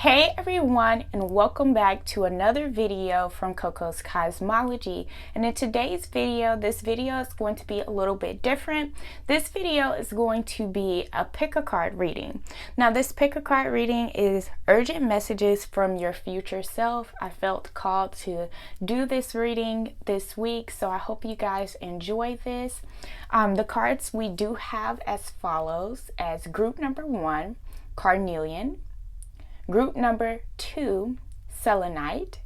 Hey everyone, and welcome back to another video from Coco's Cosmology. And in today's video, this video is going to be a little bit different. This video is going to be a pick a card reading. Now this pick a card reading is urgent messages from your future self. I felt called to do this reading this week, so I hope you guys enjoy this. The cards we do have as follows: as group number 1, Carnelian; group number 2, Selenite;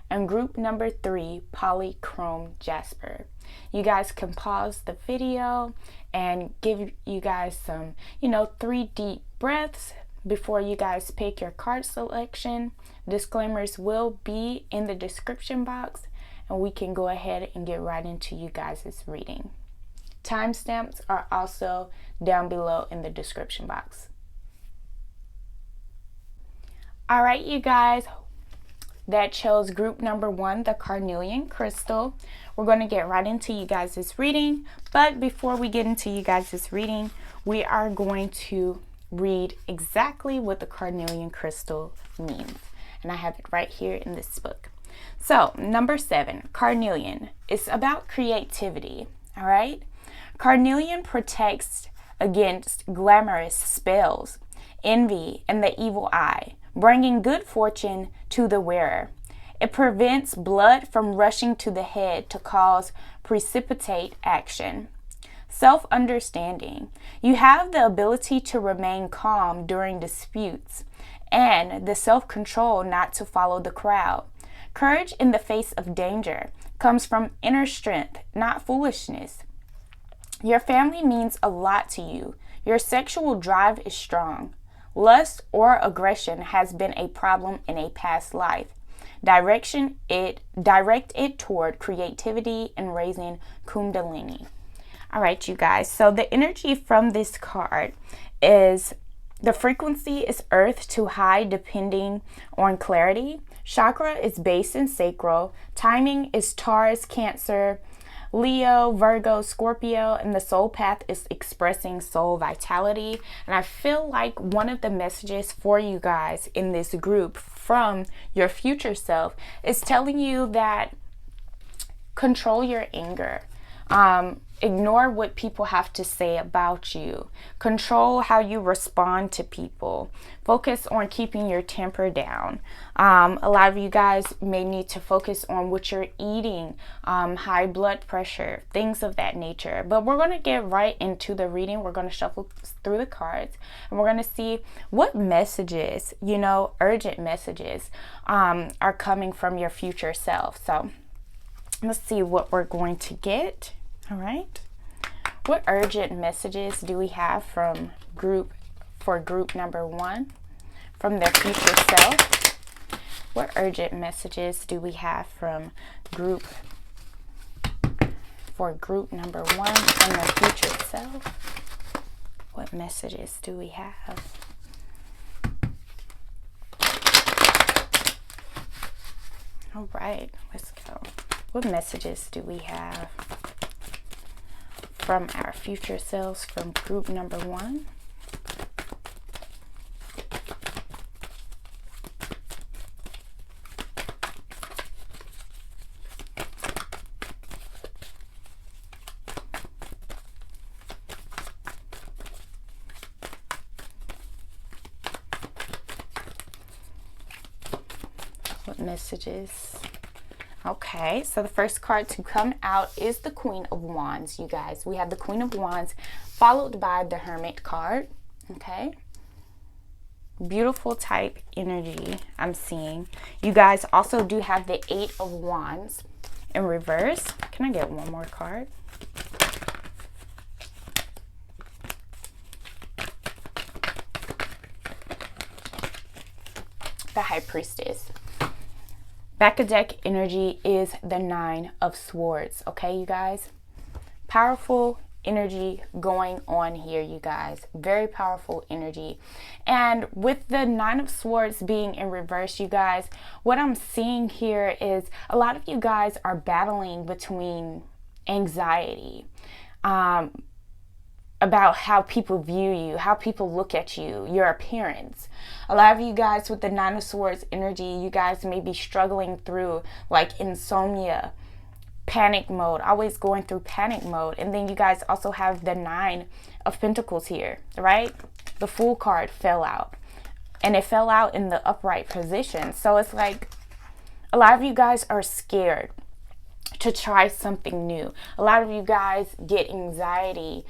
and group number 3, Polychrome Jasper. You guys can pause the video and give you guys some, 3 deep breaths before you guys pick your card selection. Disclaimers will be in the description box, and we can go ahead and get right into you guys' reading. Timestamps are also down below in the description box. All right, you guys, that chose group number 1, the Carnelian crystal. We're going to get right into you guys' reading. But before we get into you guys' reading, we are going to read exactly what the Carnelian crystal means. And I have it right here in this book. So, number 7, Carnelian, is about creativity. All right? Carnelian protects against glamorous spells, envy, and the evil eye, bringing good fortune to the wearer. It prevents blood from rushing to the head to cause precipitate action. Self-understanding. You have the ability to remain calm during disputes and the self-control not to follow the crowd. Courage in the face of danger comes from inner strength, not foolishness. Your family means a lot to you. Your sexual drive is strong. Lust or aggression has been a problem in a past life. Direct it toward creativity and raising Kundalini. All right, you guys. So the energy from this card is the frequency is earth to high depending on clarity. Chakra is base and sacral. Timing is Taurus, Cancer, Leo, Virgo, Scorpio, and the soul path is expressing soul vitality. And I feel like one of the messages for you guys in this group from your future self is telling you that control your anger. Ignore what people have to say about you. Control how you respond to people. Focus on keeping your temper down. A lot of you guys may need to focus on what you're eating, high blood pressure, things of that nature. But we're going to get right into the reading. We're going to shuffle through the cards, and we're going to see what messages, urgent messages, are coming from your future self. So let's see what we're going to get. All right. What urgent messages do we have from group number 1 from their future self? What urgent messages do we have from group number 1 from their future self? What messages do we have? All right, let's go. What messages do we have from our future selves from group number 1? What messages? Okay, so the first card to come out is the Queen of Wands, you guys. We have the Queen of Wands followed by the Hermit card, okay? Beautiful type energy I'm seeing. You guys also do have the 8 of Wands in reverse. Can I get one more card? The High Priestess. Back of deck energy is the 9 of Swords, okay, you guys? Powerful energy going on here, you guys. Very powerful energy. And with the 9 of Swords being in reverse, you guys, what I'm seeing here is a lot of you guys are battling between anxiety, about how people view you, how people look at you, your appearance. A lot of you guys with the Nine of Swords energy, you guys may be struggling through like insomnia, panic mode, always going through panic mode. And then you guys also have the Nine of Pentacles here, right? The Fool card fell out, and it fell out in the upright position. So it's like a lot of you guys are scared to try something new. A lot of you guys get anxiety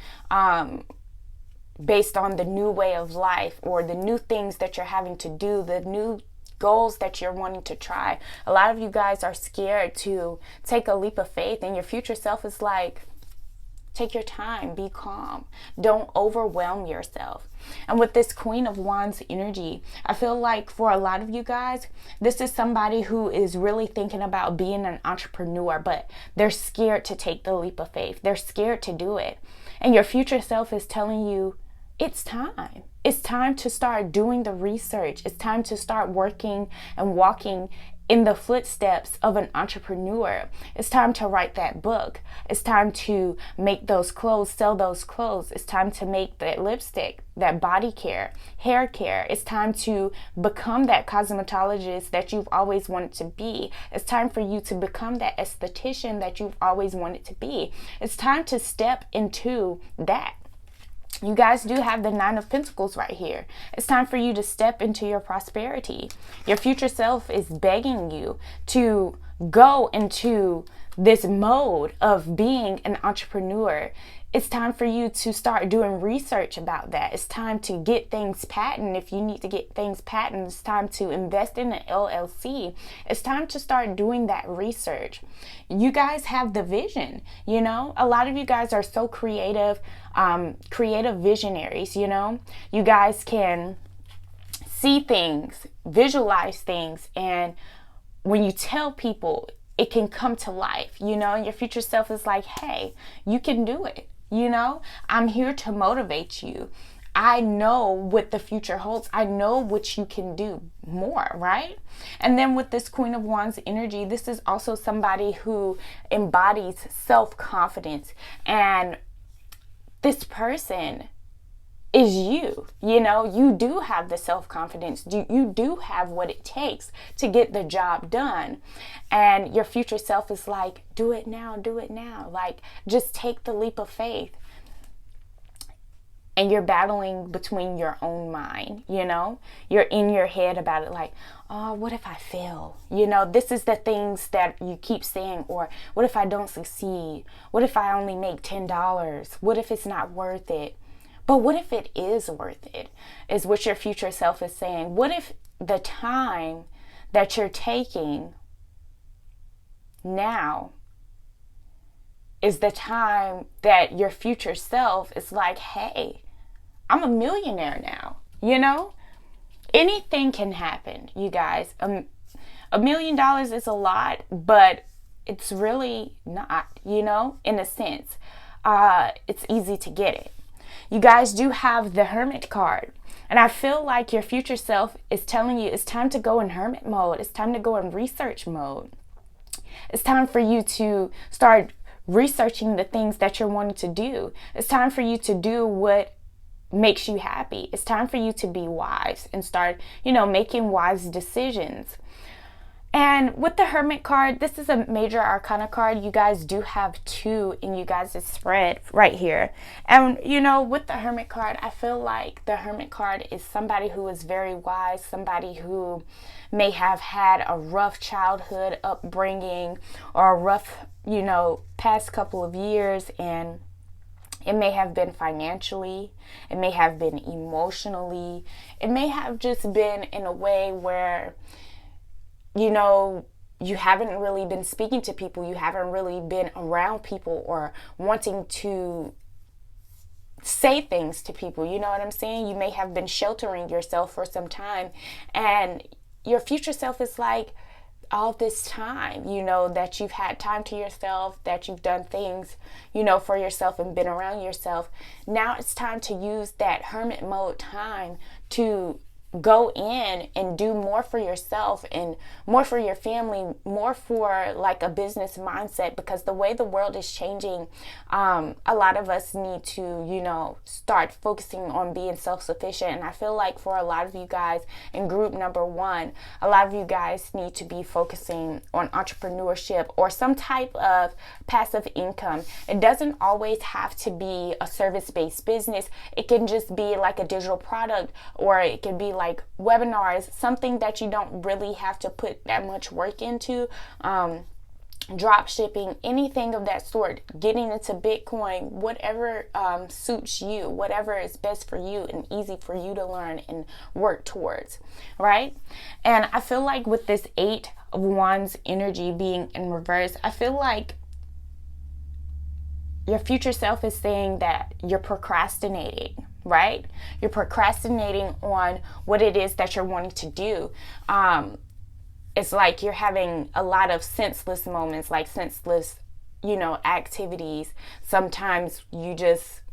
based on the new way of life, or the new things that you're having to do, the new goals that you're wanting to try. A lot of you guys are scared to take a leap of faith, and your future self is like, take your time, be calm, don't overwhelm yourself. And with this Queen of Wands energy, I feel like for a lot of you guys, this is somebody who is really thinking about being an entrepreneur, but they're scared to take the leap of faith. They're scared to do it. And your future self is telling you, it's time. It's time to start doing the research. It's time to start working and walking in the footsteps of an entrepreneur. It's time to write that book. It's time to make those clothes, sell those clothes. It's time to make that lipstick, that body care, hair care. It's time to become that cosmetologist that you've always wanted to be. It's time for you to become that esthetician that you've always wanted to be. It's time to step into that. You guys do have the Nine of Pentacles right here. It's time for you to step into your prosperity. Your future self is begging you to go into this mode of being an entrepreneur. It's time for you to start doing research about that. It's time to get things patented. If you need to get things patented, it's time to invest in an LLC. It's time to start doing that research. You guys have the vision, you know. A lot of you guys are so creative, creative visionaries, you know. You guys can see things, visualize things, and when you tell people, it can come to life, you know. And your future self is like, hey, you can do it. You know, I'm here to motivate you. I know what the future holds. I know what you can do more, right? And then with this Queen of Wands energy, this is also somebody who embodies self-confidence. And this person is you. You know, you do have the self-confidence. You do have what it takes to get the job done. And your future self is like, do it now, do it now. Like, just take the leap of faith. And you're battling between your own mind, you know? You're in your head about it like, oh, what if I fail? You know, this is the things that you keep saying. Or what if I don't succeed? What if I only make $10? What if it's not worth it? But what if it is worth it, is what your future self is saying. What if the time that you're taking now is the time that your future self is like, hey, I'm a millionaire now, you know? Anything can happen, you guys. $1 million is a lot, but it's really not, you know, in a sense. It's easy to get it. You guys do have the Hermit card. And I feel like your future self is telling you it's time to go in hermit mode. It's time to go in research mode. It's time for you to start researching the things that you're wanting to do. It's time for you to do what makes you happy. It's time for you to be wise and start, you know, making wise decisions. And with the Hermit card, this is a major arcana card. You guys do have 2 in you guys' spread right here. And, you know, with the Hermit card, I feel like the Hermit card is somebody who is very wise, somebody who may have had a rough childhood upbringing or a rough, you know, past couple of years. And it may have been financially, it may have been emotionally, it may have just been in a way where, you know, you haven't really been speaking to people, you haven't really been around people or wanting to say things to people, you know what I'm saying? You may have been sheltering yourself for some time, and your future self is like, all this time, you know, that you've had time to yourself, that you've done things, you know, for yourself and been around yourself. Now it's time to use that hermit mode time to go in and do more for yourself and more for your family, more for like a business mindset, because the way the world is changing, a lot of us need to, start focusing on being self-sufficient. And I feel like for a lot of you guys in group number 1, a lot of you guys need to be focusing on entrepreneurship or some type of passive income. It doesn't always have to be a service-based business. It can just be like a digital product, or it can be like webinars, something that you don't really have to put that much work into. Drop shipping, anything of that sort, getting into Bitcoin, whatever suits you, whatever is best for you and easy for you to learn and work towards, right? And I feel like with this 8 of Wands energy being in reverse, I feel like your future self is saying that you're procrastinating, right? You're procrastinating on what it is that you're wanting to do. It's like you're having a lot of senseless moments, like senseless, activities. Sometimes you just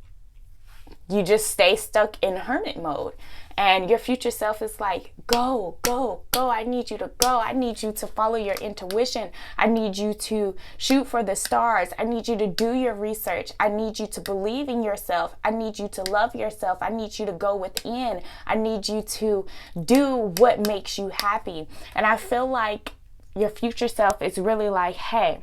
stay stuck in hermit mode. And your future self is like, go, go, go. I need you to go. I need you to follow your intuition. I need you to shoot for the stars. I need you to do your research. I need you to believe in yourself. I need you to love yourself. I need you to go within. I need you to do what makes you happy. And I feel like your future self is really like, hey,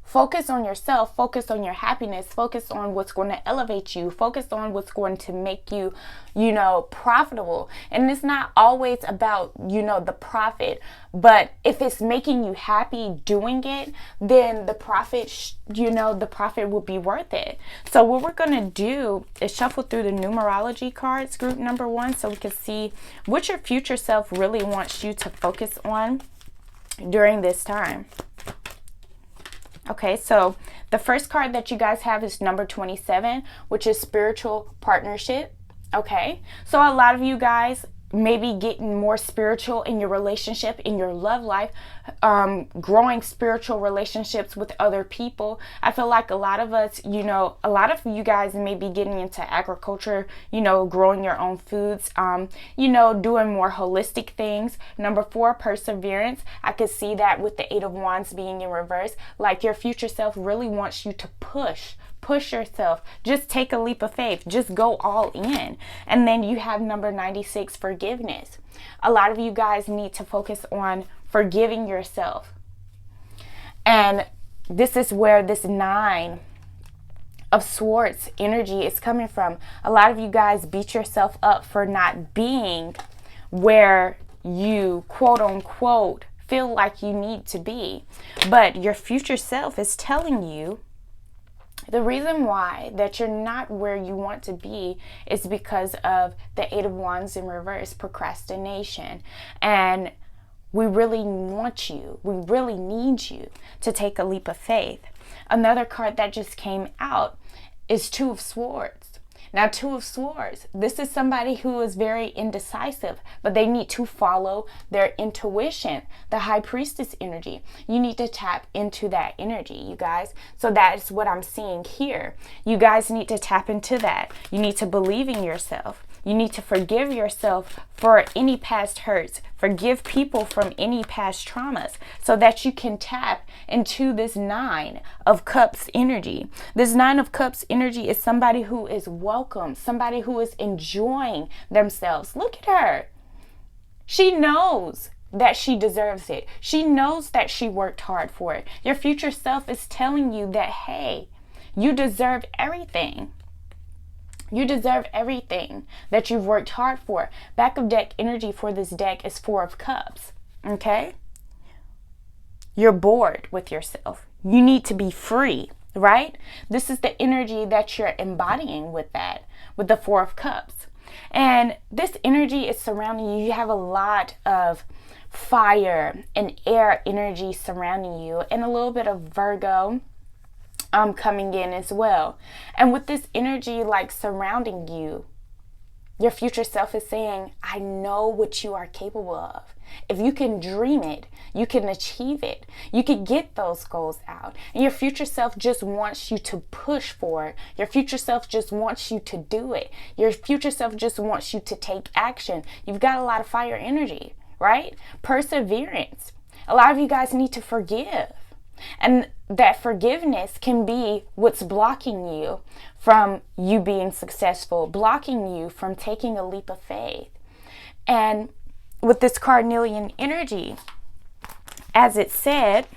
focus on yourself, focus on your happiness, focus on what's going to elevate you, focus on what's going to make you, profitable. And it's not always about, the profit, but if it's making you happy doing it, then the profit, the profit will be worth it. So what we're going to do is shuffle through the numerology cards, group number 1, so we can see what your future self really wants you to focus on during this time. Okay, so the first card that you guys have is number 27, which is spiritual partnership. Okay, so a lot of you guys may be getting more spiritual in your relationship, in your love life, growing spiritual relationships with other people. I feel like a lot of us, a lot of you guys may be getting into agriculture, growing your own foods, doing more holistic things. Number 4, perseverance. I could see that with the 8 of Wands being in reverse. Like your future self really wants you to push yourself. Just take a leap of faith. Just go all in. And then you have number 96, forgiveness. A lot of you guys need to focus on forgiving yourself. And this is where this 9 of Swords energy is coming from. A lot of you guys beat yourself up for not being where you quote unquote feel like you need to be. But your future self is telling you the reason why that you're not where you want to be is because of the 8 of Wands in reverse, procrastination. And we really want you, we really need you to take a leap of faith. Another card that just came out is 2 of Swords. Now, 2 of Swords, this is somebody who is very indecisive, but they need to follow their intuition, the High Priestess energy. You need to tap into that energy, you guys. So that's what I'm seeing here. You guys need to tap into that. You need to believe in yourself. You need to forgive yourself for any past hurts. Forgive people from any past traumas so that you can tap into this 9 of Cups energy. This 9 of Cups energy is somebody who is welcome, somebody who is enjoying themselves. Look at her. She knows that she deserves it. She knows that she worked hard for it. Your future self is telling you that, hey, you deserve everything. You deserve everything that you've worked hard for. Back of deck energy for this deck is 4 of Cups. Okay? You're bored with yourself. You need to be free, right? This is the energy that you're embodying with that, with the 4 of Cups. And this energy is surrounding you. You have a lot of fire and air energy surrounding you, and a little bit of Virgo coming in as well. And with this energy like surrounding you, Your future self is saying, I know what you are capable of. If you can dream it, you can achieve it. You can get those goals out. And your future self just wants you to push for it. Your future self just wants you to do it. Your future self just wants you to take action. You've got a lot of fire energy, right? Perseverance. A lot of you guys need to forgive. And that forgiveness can be what's blocking you from you being successful, blocking you from taking a leap of faith. And with this Carnelian energy, as it said,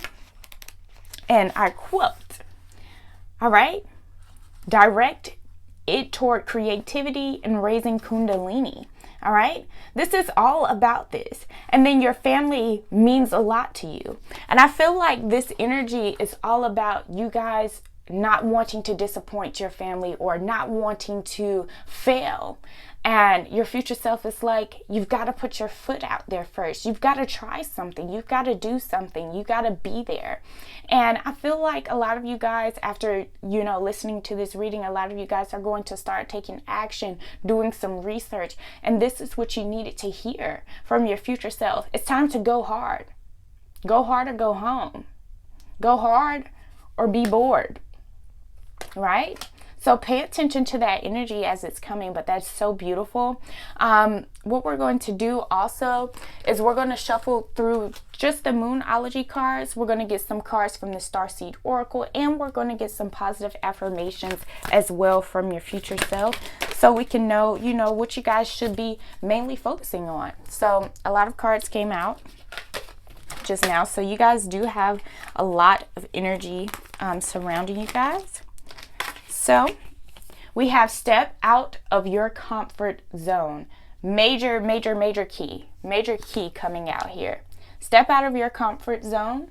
and I quote, all right, direct it toward creativity and raising Kundalini. All right, this is all about this. And then your family means a lot to you. And I feel like this energy is all about you guys not wanting to disappoint your family or not wanting to fail. And your future self is like, you've got to put your foot out there first. You've got to try something. You've got to do something. You got to be there. And I feel like a lot of you guys, after, listening to this reading, a lot of you guys are going to start taking action, doing some research. And this is what you needed to hear from your future self. It's time to go hard. Go hard or go home. Go hard or be bored. Right? So pay attention to that energy as it's coming, but that's so beautiful. What we're going to do also is we're going to shuffle through just the Moonology cards. We're going to get some cards from the Starseed Oracle, and we're going to get some positive affirmations as well from your future self, so we can know, what you guys should be mainly focusing on. So a lot of cards came out just now, so you guys do have a lot of energy surrounding you guys. So we have step out of your comfort zone. Major key coming out here. Step out of your comfort zone.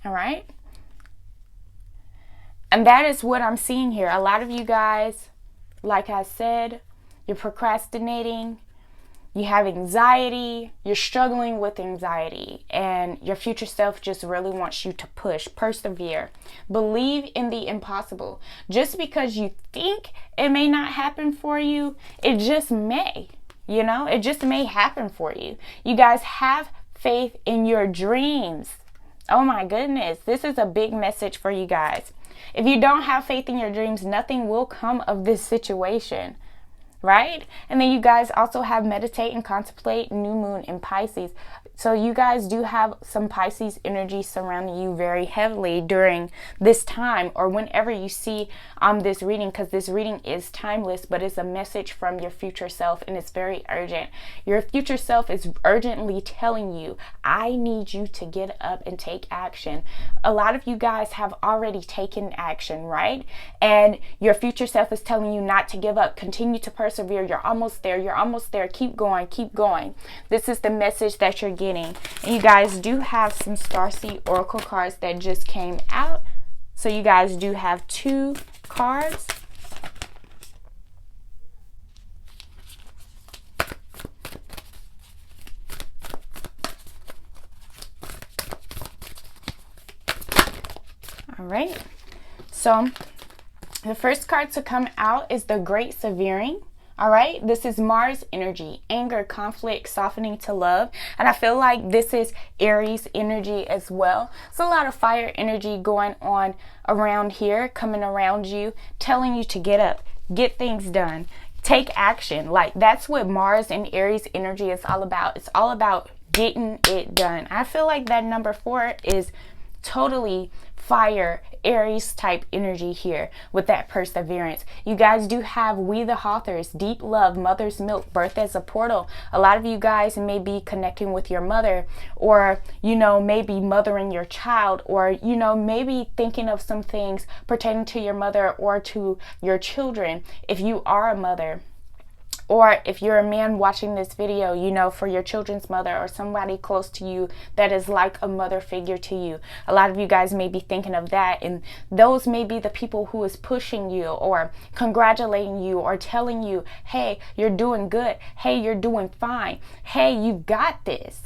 All right. And that is what I'm seeing here. A lot of you guys, like I said, you're procrastinating. You have anxiety, you're struggling with anxiety, and your future self just really wants you to push, persevere, believe in the impossible. Just because you think it may not happen for you, it just may, it just may happen for you. You guys have faith in your dreams. Oh my goodness, this is a big message for you guys. If you don't have faith in your dreams, nothing will come of this situation. Right? And then you guys also have meditate and contemplate, new moon in Pisces. So you guys do have some Pisces energy surrounding you very heavily during this time, or whenever you see this reading, because this reading is timeless, but it's a message from your future self, and it's very urgent. Your future self is urgently telling you, I need you to get up and take action. A lot of you guys have already taken action, right? And your future self is telling you not to give up. Continue to persevere. You're almost there. You're almost there. Keep going. Keep going. This is the message that you're getting. And you guys do have some Starseed Oracle cards that just came out. So you guys do have 2 cards. All right. So the first card to come out is the Great Severing. All right, this is Mars energy, anger, conflict, softening to love. And I feel like this is Aries energy as well. So a lot of fire energy going on around here, coming around you, telling you to get up, get things done, take action. Like, that's what Mars and Aries energy is all about. It's all about getting it done. I feel like that number 4 is totally fire Aries type energy here with that perseverance. You guys do have We the Authors, deep love, mother's milk, birth as a portal. A lot of you guys may be connecting with your mother, or maybe mothering your child, or maybe thinking of some things pertaining to your mother or to your children if you are a mother. Or if you're a man watching this video, for your children's mother or somebody close to you that is like a mother figure to you. A lot of you guys may be thinking of that, and those may be the people who is pushing you or congratulating you or telling you, hey, you're doing good. Hey, you're doing fine. Hey, you've got this.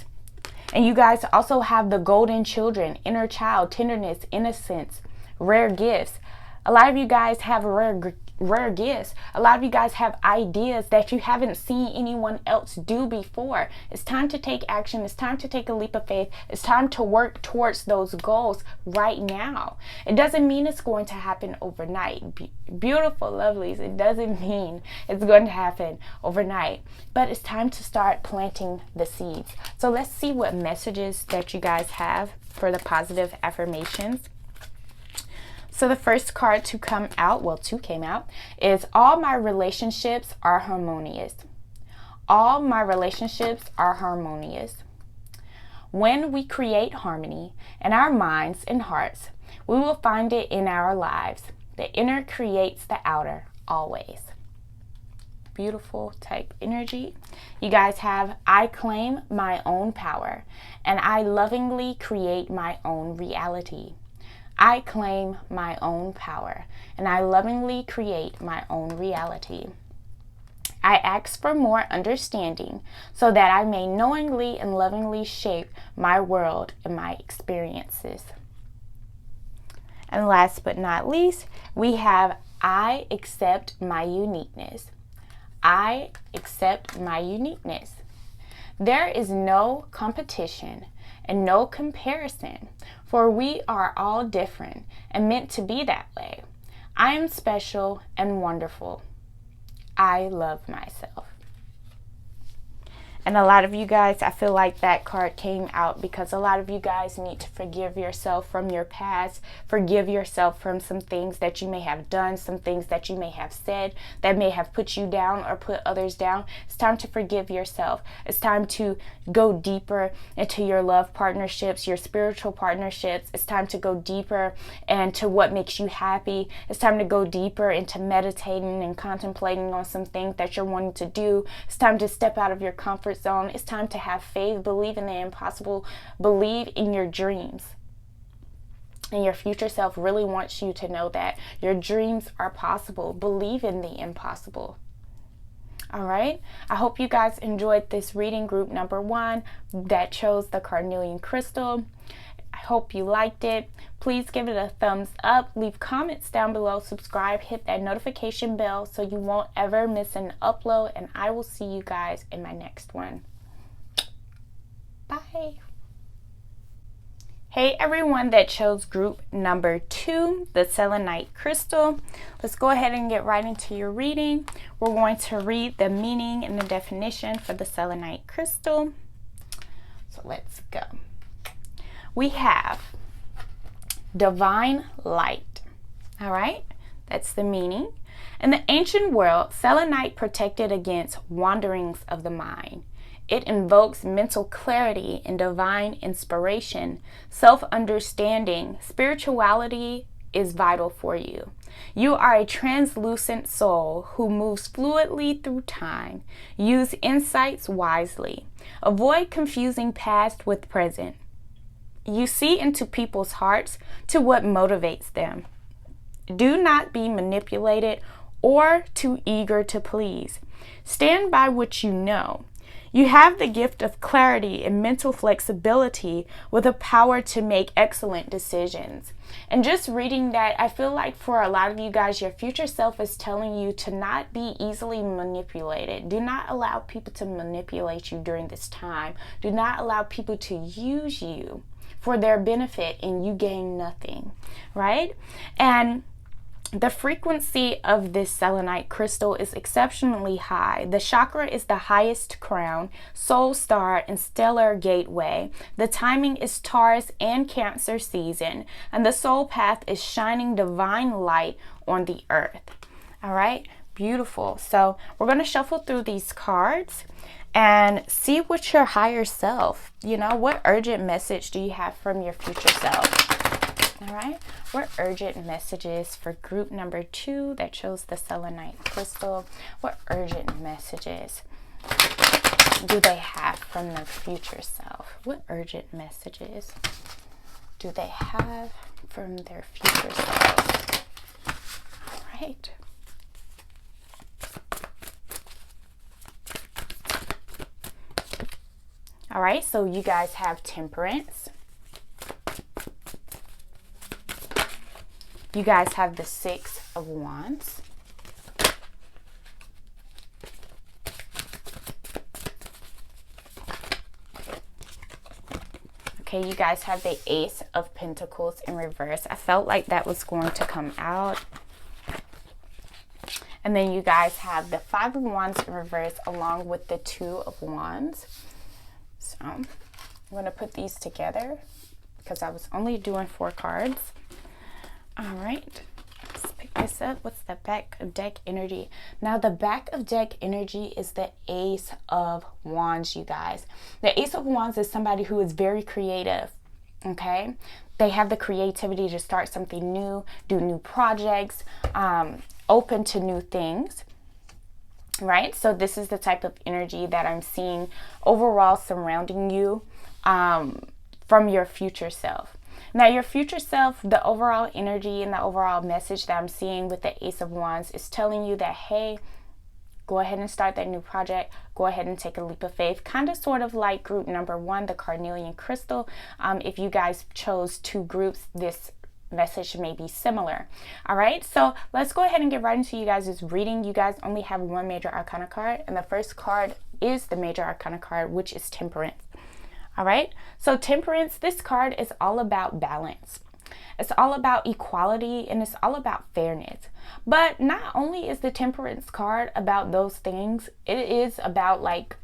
And you guys also have the golden children, inner child, tenderness, innocence, rare gifts. A lot of you guys have rare gifts. A lot of you guys have ideas that you haven't seen anyone else do before. It's time to take action. It's time to take a leap of faith. It's time to work towards those goals right now. It doesn't mean it's going to happen overnight. Beautiful lovelies, it doesn't mean it's going to happen overnight, but it's time to start planting the seeds. So let's see what messages that you guys have for the positive affirmations. So the first card to come out, well, two came out, is all my relationships are harmonious. All my relationships are harmonious. When we create harmony in our minds and hearts, we will find it in our lives. The inner creates the outer always. Beautiful type energy. You guys have, I claim my own power and I lovingly create my own reality. I claim my own power and I lovingly create my own reality. I ask for more understanding so that I may knowingly and lovingly shape my world and my experiences. And last but not least, we have, I accept my uniqueness. I accept my uniqueness. There is no competition and no comparison, for we are all different and meant to be that way. I am special and wonderful. I love myself. And a lot of you guys, I feel like that card came out because a lot of you guys need to forgive yourself from your past, forgive yourself from some things that you may have done, some things that you may have said that may have put you down or put others down. It's time to forgive yourself. It's time to go deeper into your love partnerships, your spiritual partnerships. It's time to go deeper into what makes you happy. It's time to go deeper into meditating and contemplating on some things that you're wanting to do. It's time to step out of your comfort zone. It's time to have faith, believe in the impossible, believe in your dreams. And your future self really wants you to know that your dreams are possible. Believe in the impossible. All right. I hope you guys enjoyed this reading, group number 1 that chose the Carnelian crystal. I hope you liked it. Please give it a thumbs up, leave comments down below, subscribe, hit that notification bell so you won't ever miss an upload, and I will see you guys in my next one. Bye. Hey everyone that chose group number 2, the Selenite crystal. Let's go ahead and get right into your reading. We're going to read the meaning and the definition for the Selenite crystal. So let's go. We have divine light. All right, that's the meaning. In the ancient world, selenite protected against wanderings of the mind. It invokes mental clarity and divine inspiration, self-understanding. Spirituality is vital for you. You are a translucent soul who moves fluidly through time. Use insights wisely. Avoid confusing past with present. You see into people's hearts to what motivates them. Do not be manipulated or too eager to please. Stand by what you know. You have the gift of clarity and mental flexibility with a power to make excellent decisions. And just reading that, I feel like for a lot of you guys, your future self is telling you to not be easily manipulated. Do not allow people to manipulate you during this time. Do not allow people to use you for their benefit and you gain nothing, right? And the frequency of this selenite crystal is exceptionally high. The chakra is the highest crown, soul star, and stellar gateway. The timing is Taurus and Cancer season, and the soul path is shining divine light on the earth. All right, beautiful. So we're going to shuffle through these cards and see what your higher self, what urgent message do you have from your future self? All right, what urgent messages for group number 2 that chose the selenite crystal? What urgent messages do they have from their future self? What urgent messages do they have from their future self? All right. All right, so you guys have Temperance, You guys have the Six of Wands. Okay, you guys have the Ace of Pentacles in reverse. I felt like that was going to come out. And then you guys have the Five of Wands in reverse along with the Two of Wands. So I'm going to put these together because I was only doing 4 cards. All right, let's pick this up. What's the back of deck energy? Now the back of deck energy is the Ace of Wands, you guys. The Ace of Wands is somebody who is very creative, okay? They have the creativity to start something new, do new projects, open to new things, right? So this is the type of energy that I'm seeing overall surrounding you from your future self. Now your future self, the overall energy and the overall message that I'm seeing with the Ace of Wands is telling you that, hey, go ahead and start that new project. Go ahead and take a leap of faith. Kind of sort of like group number 1, the Carnelian crystal. If you guys chose 2 groups, this message may be similar. All right, so let's go ahead and get right into you guys' reading. You guys only have 1 major arcana card, and the first card is the major arcana card, which is Temperance. All right, so Temperance, this card is all about balance. It's all about equality, and it's all about fairness. But not only is the Temperance card about those things, it is about like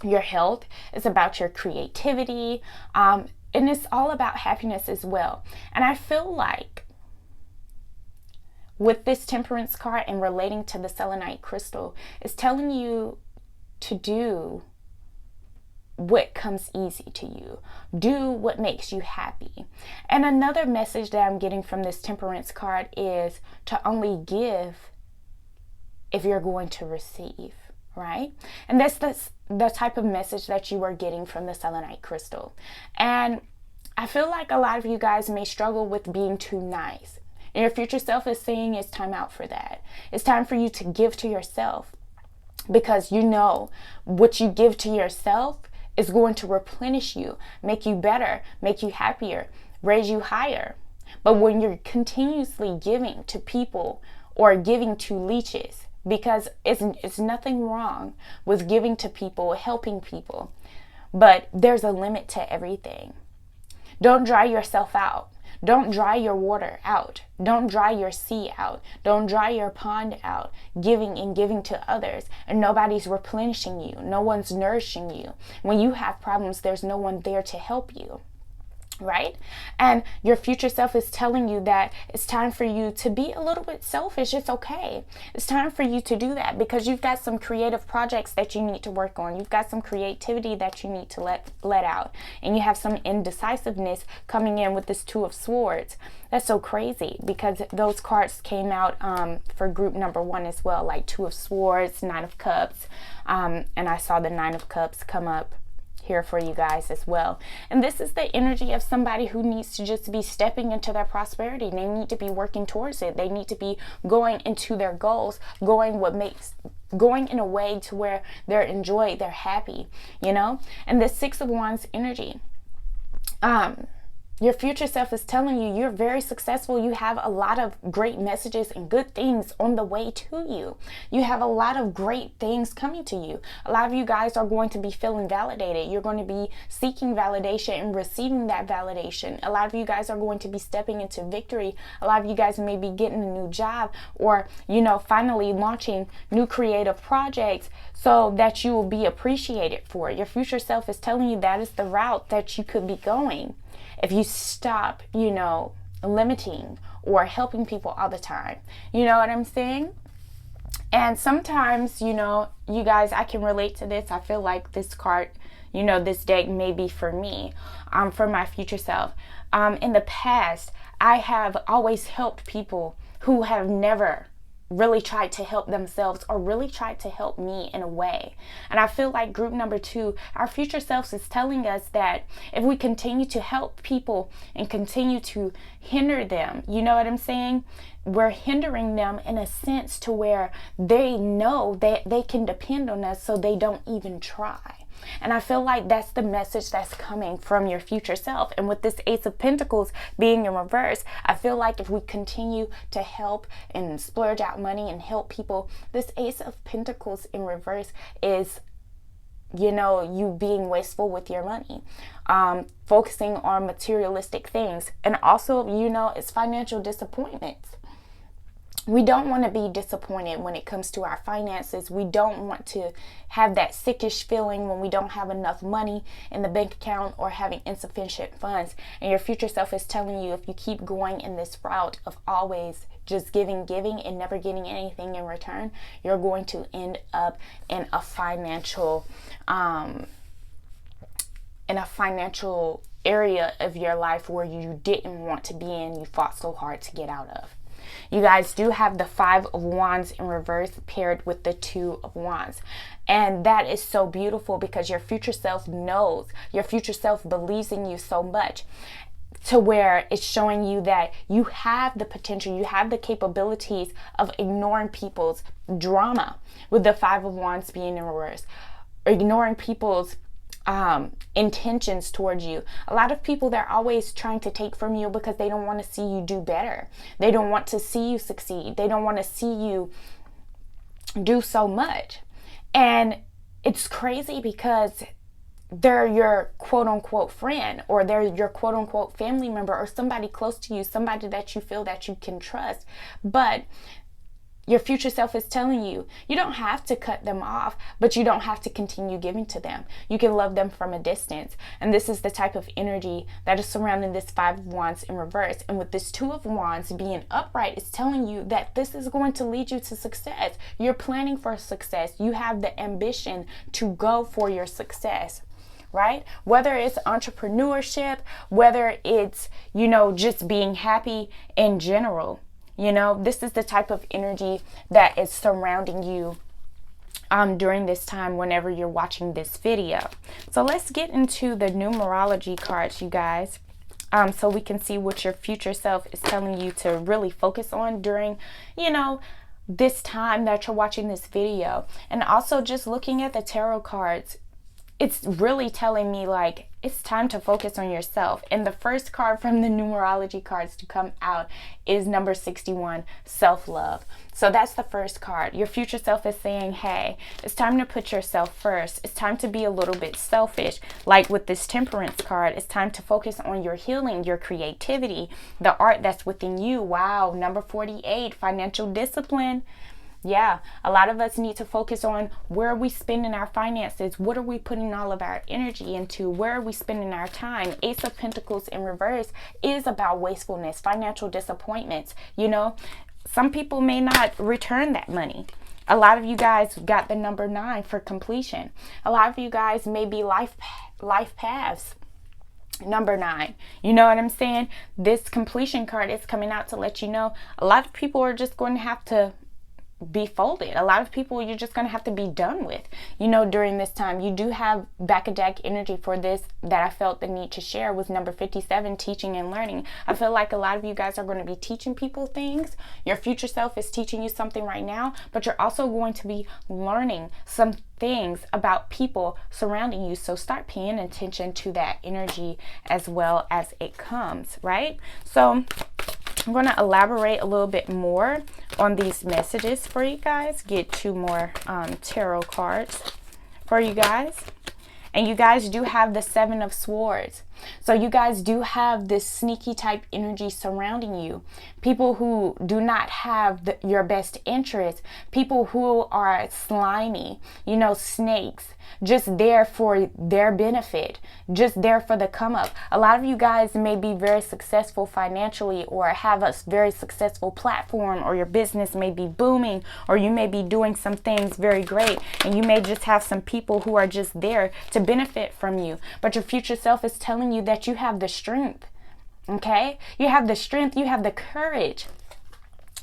your health. It's about your creativity, and it's all about happiness as well. And I feel like with this Temperance card and relating to the Selenite crystal, it's telling you to do what comes easy to you. Do what makes you happy. And another message that I'm getting from this Temperance card is to only give if you're going to receive, right? And that's the type of message that you are getting from the Selenite crystal. And I feel like a lot of you guys may struggle with being too nice. And your future self is saying it's time out for that. It's time for you to give to yourself, because you know what you give to yourself is going to replenish you, make you better, make you happier, raise you higher. But when you're continuously giving to people or giving to leeches, because it's nothing wrong with giving to people, helping people, but there's a limit to everything. Don't dry yourself out. Don't dry your water out. Don't dry your sea out. Don't dry your pond out, giving and giving to others, and nobody's replenishing you. No one's nourishing you. When you have problems, there's no one there to help you, right? And your future self is telling you that it's time for you to be a little bit selfish. It's okay. It's time for you to do that, because you've got some creative projects that you need to work on. You've got some creativity that you need to let out, and you have some indecisiveness coming in with this Two of Swords. That's so crazy, because those cards came out for group number 1 as well, like Two of Swords, Nine of Cups, and I saw the Nine of Cups come up here for you guys as well. And this is the energy of somebody who needs to just be stepping into their prosperity. They need to be working towards it. They need to be going into their goals, going in a way to where they're enjoyed, they're happy, you know. And the Six of Wands energy, your future self is telling you you're very successful. You have a lot of great messages and good things on the way to you. You have a lot of great things coming to you. A lot of you guys are going to be feeling validated. You're going to be seeking validation and receiving that validation. A lot of you guys are going to be stepping into victory. A lot of you guys may be getting a new job, or, you know, finally launching new creative projects so that you will be appreciated for it. Your future self is telling you that is the route that you could be going if you stop, you know, limiting or helping people all the time. You know what I'm saying? And sometimes, you know, you guys, I can relate to this. I feel like this card, you know, this deck may be for me, for my future self. In the past, I have always helped people who have never really tried to help themselves or really tried to help me in a way. And I feel like group number 2, our future selves, is telling us that if we continue to help people and continue to hinder them, you know what I'm saying? We're hindering them in a sense to where they know that they can depend on us, so they don't even try. And I feel like that's the message that's coming from your future self. And with this Ace of Pentacles being in reverse, I feel like if we continue to help and splurge out money and help people, this Ace of Pentacles in reverse is, you know, you being wasteful with your money, focusing on materialistic things. And also, you know, it's financial disappointments. We don't want to be disappointed when it comes to our finances. We don't want to have that sickish feeling when we don't have enough money in the bank account or having insufficient funds. And your future self is telling you, if you keep going in this route of always just giving and never getting anything in return, you're going to end up in a financial area of your life where you didn't want to be in, you fought so hard to get out of. You guys do have the Five of Wands in reverse paired with the Two of Wands. And that is so beautiful because your future self knows, your future self believes in you so much to where it's showing you that you have the potential, you have the capabilities of ignoring people's drama, with the Five of Wands being in reverse, or ignoring people's intentions towards you. A lot of people, they're always trying to take from you because they don't want to see you do better. They don't want to see you succeed. They don't want to see you do so much. And it's crazy because they're your quote-unquote friend, or they're your quote-unquote family member, or somebody close to you, somebody that you feel that you can trust. But your future self is telling you, you don't have to cut them off, but you don't have to continue giving to them. You can love them from a distance. And this is the type of energy that is surrounding this Five of Wands in reverse. And with this Two of Wands being upright, it's telling you that this is going to lead you to success. You're planning for success. You have the ambition to go for your success, right? Whether it's entrepreneurship, whether it's, you know, just being happy in general. You know, this is the type of energy that is surrounding you during this time whenever you're watching this video. So let's get into the numerology cards, you guys, so we can see what your future self is telling you to really focus on during, you know, this time that you're watching this video. And also just looking at the tarot cards, it's really telling me like it's time to focus on yourself. And the first card from the numerology cards to come out is number 61, self-love. So that's the first card. Your future self is saying, hey, it's time to put yourself first. It's time to be a little bit selfish. Like with this Temperance card, it's time to focus on your healing, your creativity, the art that's within you. Wow, number 48, financial discipline. Yeah, a lot of us need to focus on where are we spending our finances? What are we putting all of our energy into? Where are we spending our time? Ace of Pentacles in reverse is about wastefulness, financial disappointments. You know, some people may not return that money. A lot of you guys got the number 9 for completion. A lot of you guys may be life paths. Number 9. You know what I'm saying? This completion card is coming out to let you know a lot of people are just going to have to be folded. A lot of people you're just going to have to be done with, you know, during this time. You do have back of deck energy for this that I felt the need to share was number 57, teaching and learning. I feel like a lot of you guys are going to be teaching people things. Your future self is teaching you something right now, but you're also going to be learning some things about people surrounding you. So start paying attention to that energy as well as it comes, right? So I'm going to elaborate a little bit more on these messages for you guys. Get 2 more tarot cards for you guys. And you guys do have the 7 of Swords. So you guys do have this sneaky type energy surrounding you. People who do not have your best interest. People who are slimy, you know, snakes. Just there for their benefit. Just there for the come up. A lot of you guys may be very successful financially or have a very successful platform, or your business may be booming, or you may be doing some things very great, and you may just have some people who are just there to benefit from you. But your future self is telling you that you have the strength. Okay? You have the strength, you have the courage.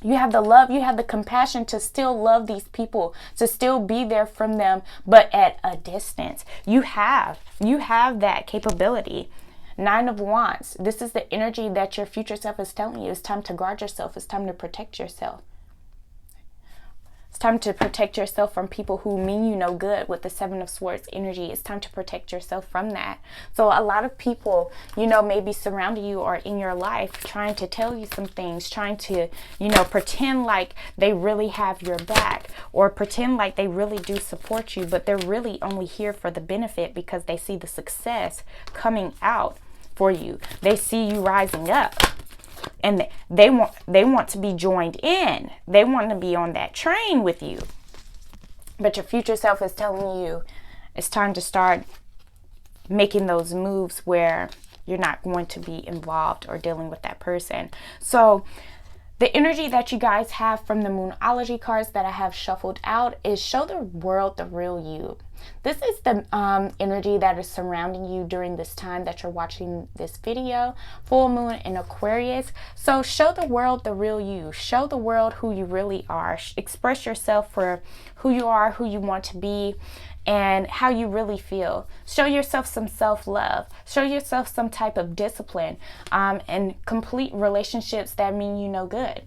You have the love, you have the compassion to still love these people, to still be there from them, but at a distance. You have that capability. 9 of Wands. This is the energy that your future self is telling you. It's time to guard yourself. It's time to protect yourself. It's time to protect yourself from people who mean you no good. With the Seven of Swords energy, it's time to protect yourself from that. So a lot of people, you know, maybe surrounding you or in your life, trying to tell you some things, trying to, you know, pretend like they really have your back, or pretend like they really do support you, but they're really only here for the benefit because they see the success coming out for you. They see you rising up. And they want to be joined in. They want to be on that train with you. But your future self is telling you it's time to start making those moves where you're not going to be involved or dealing with that person. So the energy that you guys have from the Moonology cards that I have shuffled out is show the world the real you. This is the energy that is surrounding you during this time that you're watching this video. Full moon in Aquarius. So show the world the real you. Show the world who you really are. Express yourself for who you are, who you want to be, and how you really feel. Show yourself some self-love. Show yourself some type of discipline, and complete relationships that mean you no good.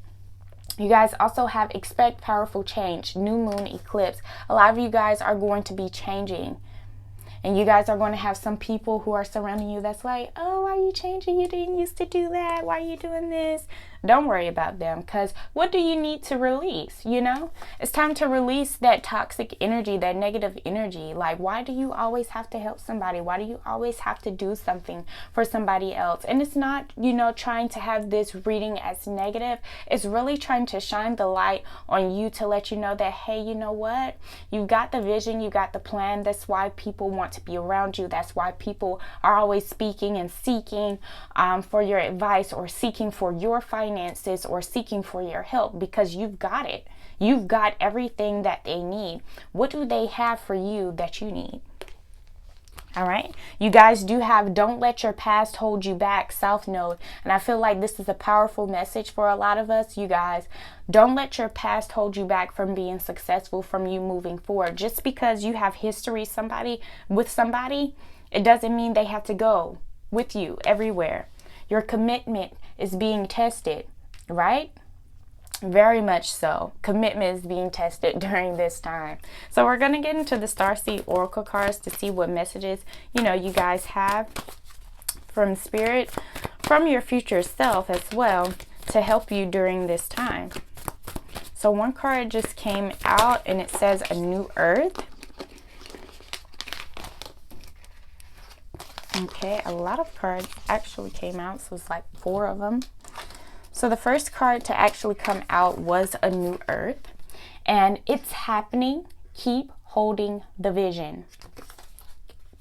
You guys also have expect powerful change, new moon eclipse. A lot of you guys are going to be changing. And you guys are going to have some people who are surrounding you that's like, oh, why are you changing? You didn't used to do that. Why are you doing this? Don't worry about them, because what do you need to release? You know, it's time to release that toxic energy, that negative energy. Like, why do you always have to help somebody? Why do you always have to do something for somebody else? And it's not, you know, trying to have this reading as negative. It's really trying to shine the light on you to let you know that, hey, you know what? You've got the vision, you got the plan. That's why people want to be around you. That's why people are always speaking and seeking for your advice, or seeking for your finances, or seeking for your help, because you've got it. You've got everything that they need. What do they have for you that you need? All right. You guys do have don't let your past hold you back, South Node. And I feel like this is a powerful message for a lot of us. You guys, don't let your past hold you back from being successful, from you moving forward. Just because you have history with somebody, it doesn't mean they have to go with you everywhere. Your commitment is being tested, right? Very much so. Commitment is being tested during this time. So we're going to get into the Starseed Oracle cards to see what messages, you know, you guys have from Spirit, from your future self as well, to help you during this time. So one card just came out and it says a new earth. Okay, a lot of cards actually came out, so it's like 4 of them. So the first card to actually come out was a new earth, and it's happening. Keep holding the vision.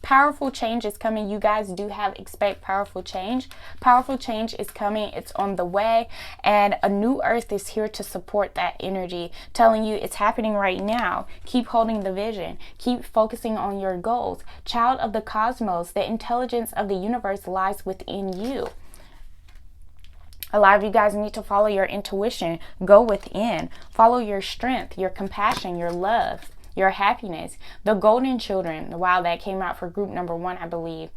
Powerful change is coming. You guys do have expect powerful change. Powerful change is coming. It's on the way, and a new earth is here to support that energy, telling you it's happening right now. Keep holding the vision. Keep focusing on your goals. Child of the cosmos, the intelligence of the universe lies within you. A lot of you guys need to follow your intuition. Go within. Follow your strength, your compassion, your love, your happiness. The golden children, wow, that came out for group number 1, I believe.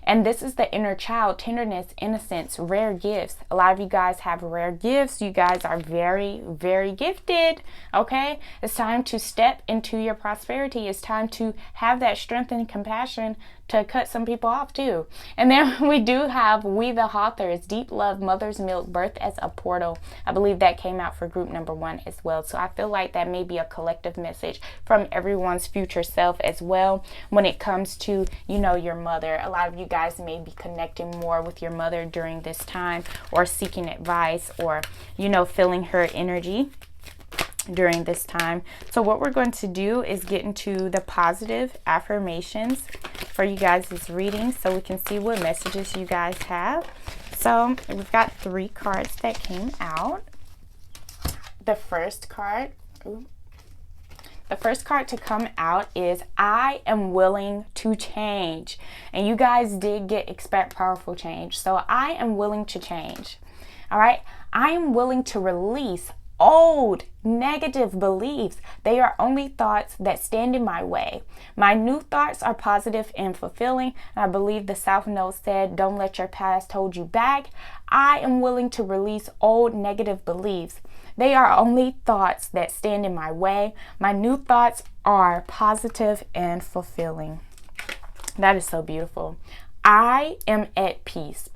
And this is the inner child, tenderness, innocence, rare gifts. A lot of you guys have rare gifts. You guys are very, very gifted, okay? It's time to step into your prosperity. It's time to have that strength and compassion to cut some people off too. And then we do have We the Authors, Deep Love, Mother's Milk, Birth as a Portal. I believe that came out for group number 1 as well. So I feel like that may be a collective message from everyone's future self as well when it comes to, you know, your mother. A lot of you guys may be connecting more with your mother during this time, or seeking advice, or, you know, feeling her energy during this time. So what we're going to do is get into the positive affirmations for you guys' reading, so we can see what messages you guys have. So we've got 3 cards that came out. The first card, the first card to come out is I am willing to change. And you guys did get expect powerful change. So I am willing to change. All right. I am willing to release old negative beliefs. They are only thoughts that stand in my way. My new thoughts are positive and fulfilling. And I believe the South Node said, don't let your past hold you back. I am willing to release old negative beliefs. They are only thoughts that stand in my way. My new thoughts are positive and fulfilling. That is so beautiful. I am at peace.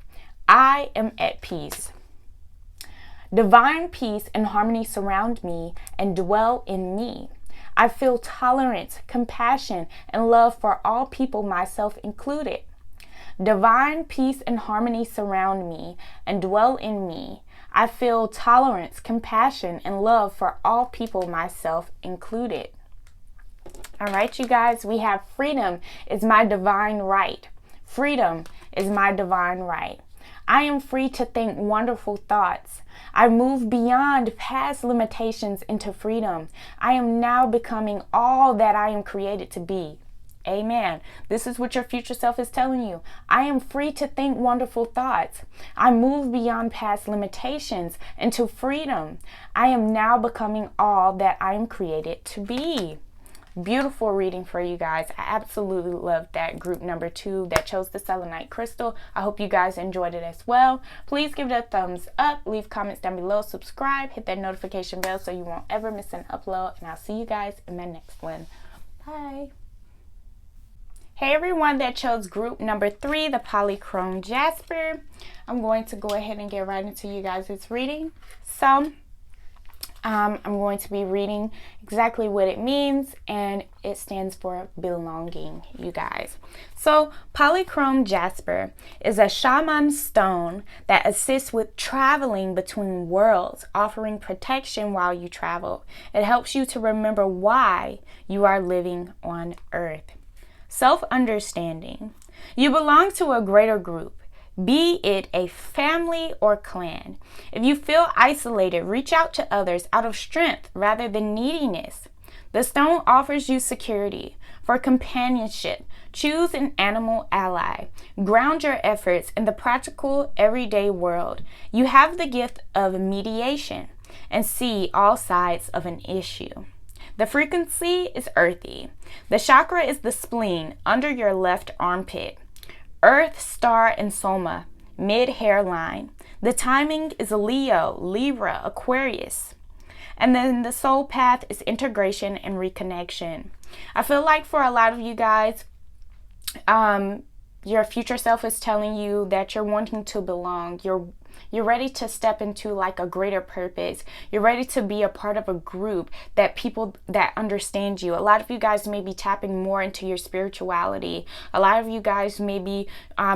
I am at peace. Divine peace and harmony surround me and dwell in me. I feel tolerance, compassion, and love for all people, myself included. Divine peace and harmony surround me and dwell in me. I feel tolerance, compassion, and love for all people, myself included. All right, you guys, we have freedom is my divine right. Freedom is my divine right. I am free to think wonderful thoughts. I move beyond past limitations into freedom. I am now becoming all that I am created to be. Amen. This is what your future self is telling you. I am free to think wonderful thoughts. I move beyond past limitations into freedom. I am now becoming all that I am created to be. Beautiful reading for you guys. I absolutely love that group number 2 that chose the Selenite crystal. I hope you guys enjoyed it as well. Please give it a thumbs up, leave comments down below, subscribe, hit that notification bell so you won't ever miss an upload, and I'll see you guys in my next one. Bye. Hey everyone that chose group number 3, the Polychrome Jasper. I'm going to go ahead and get right into you guys' reading. So I'm going to be reading exactly what it means, and it stands for belonging, you guys. So Polychrome Jasper is a shaman stone that assists with traveling between worlds, offering protection while you travel. It helps you to remember why you are living on Earth. Self-understanding. You belong to a greater group, be it a family or clan. If you feel isolated, reach out to others out of strength rather than neediness. The stone offers you security. For companionship, choose an animal ally. Ground your efforts in the practical, everyday world. You have the gift of mediation and see all sides of an issue. The frequency is earthy. The chakra is the spleen under your left armpit. Earth, star, and soma, mid-hairline. The timing is Leo, Libra, Aquarius. And then the soul path is integration and reconnection. I feel like for a lot of you guys, your future self is telling you that you're wanting to belong. You're ready to step into like a greater purpose. You're ready to be a part of a group that people that understand you. A lot of you guys may be tapping more into your spirituality. A lot of you guys may be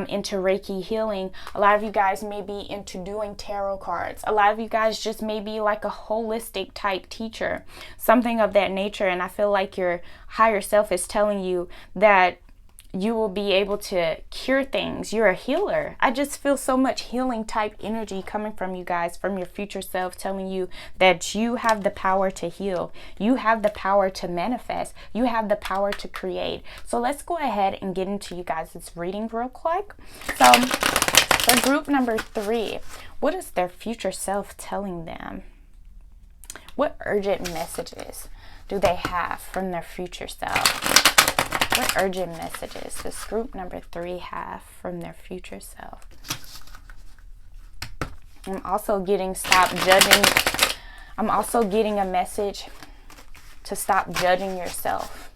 into Reiki healing. A lot of you guys may be into doing tarot cards. A lot of you guys just may be like a holistic type teacher, something of that nature. And I feel like your higher self is telling you that you will be able to cure things. You're a healer. I just feel so much healing type energy coming from you guys, from your future self, telling you that you have the power to heal. You have the power to manifest. You have the power to create. So let's go ahead and get into you guys' reading real quick. So for group number 3, what is their future self telling them? What urgent messages do they have from their future self? What urgent messages does group number 3 have from their future self? I'm also getting stop judging. I'm also getting a message to stop judging yourself.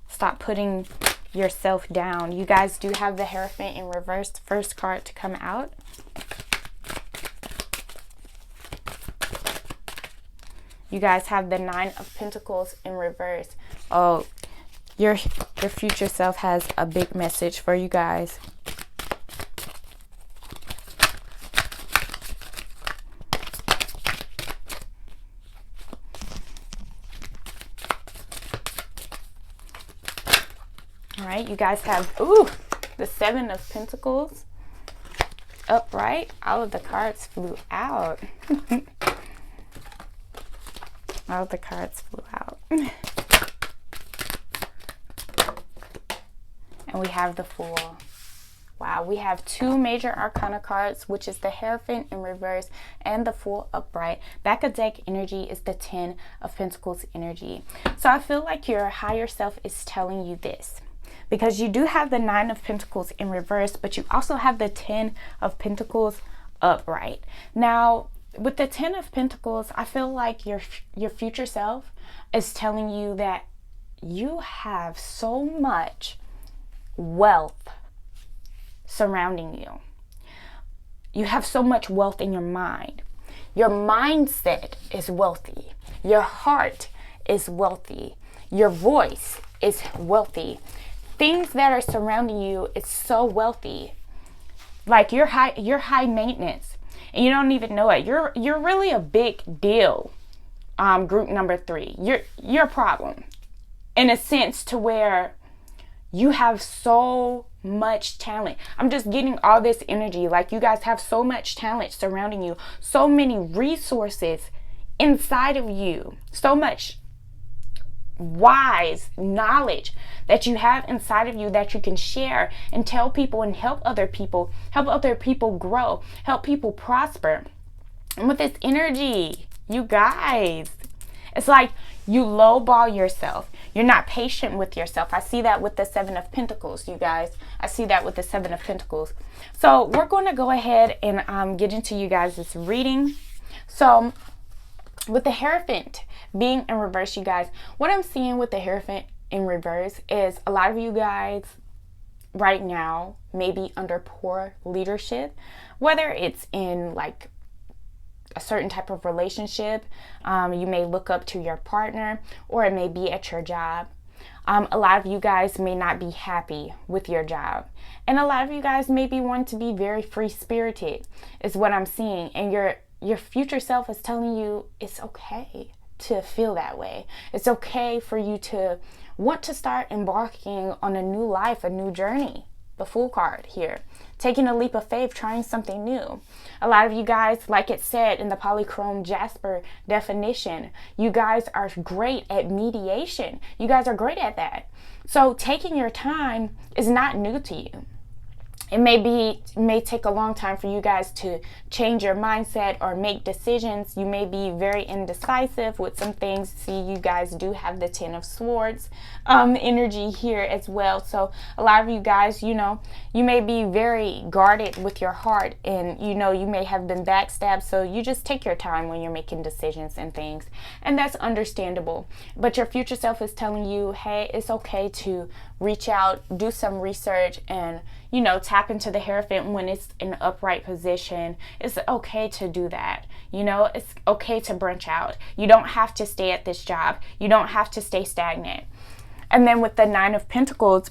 Stop putting yourself down. You guys do have the Hierophant in reverse, first card to come out. You guys have the 9 of Pentacles in reverse. Oh, your future self has a big message for you guys. All right, you guys have, the 7 of Pentacles upright. All of the cards flew out. All of the cards flew out. And we have the Fool. Wow, we have 2 major arcana cards, which is the Hierophant in reverse and the Fool upright. Back of deck energy is the 10 of Pentacles energy. So I feel like your higher self is telling you this, because you do have the 9 of Pentacles in reverse, but you also have the 10 of Pentacles upright. Now, with the Ten of Pentacles, I feel like your future self is telling you that you have so much wealth surrounding you. You have so much wealth in your mind. Your mindset is wealthy. Your heart is wealthy. Your voice is wealthy. Things that are surrounding you is so wealthy. Like you're high maintenance, and you don't even know it. You're really a big deal. Group number 3. You're a problem, in a sense, to where you have so much talent. I'm just getting all this energy. Like you guys have so much talent surrounding you, so many resources inside of you, so much wise knowledge that you have inside of you that you can share and tell people and help other people grow, help people prosper. And with this energy, you guys, it's like you lowball yourself. You're not patient with yourself. I see that with the Seven of Pentacles, you guys. I see that with the Seven of Pentacles. So we're going to go ahead and get into you guys' this reading. So with the Hierophant being in reverse, you guys, what I'm seeing with the Hierophant in reverse is a lot of you guys right now may be under poor leadership, whether it's in like a certain type of relationship. You may look up to your partner, or it may be at your job. A lot of you guys may not be happy with your job, and a lot of you guys may be wanting to be very free-spirited is what I'm seeing. And your future self is telling you it's okay to feel that way. It's okay for you to want to start embarking on a new life, a new journey. The Fool card here. Taking a leap of faith, trying something new. A lot of you guys, like it said in the Polychrome Jasper definition, you guys are great at mediation. You guys are great at that. So taking your time is not new to you. It may take a long time for you guys to change your mindset or make decisions. You may be very indecisive with some things. See, you guys do have the Ten of Swords energy here as well. So a lot of you guys, you may be very guarded with your heart, and you may have been backstabbed. So you just take your time when you're making decisions and things, and that's understandable. But your future self is telling you, hey, it's okay to reach out, do some research, and tap into the Hierophant when it's in an upright position. It's okay to do that. It's okay to branch out. You don't have to stay at this job. You don't have to stay stagnant. And then with the Nine of Pentacles,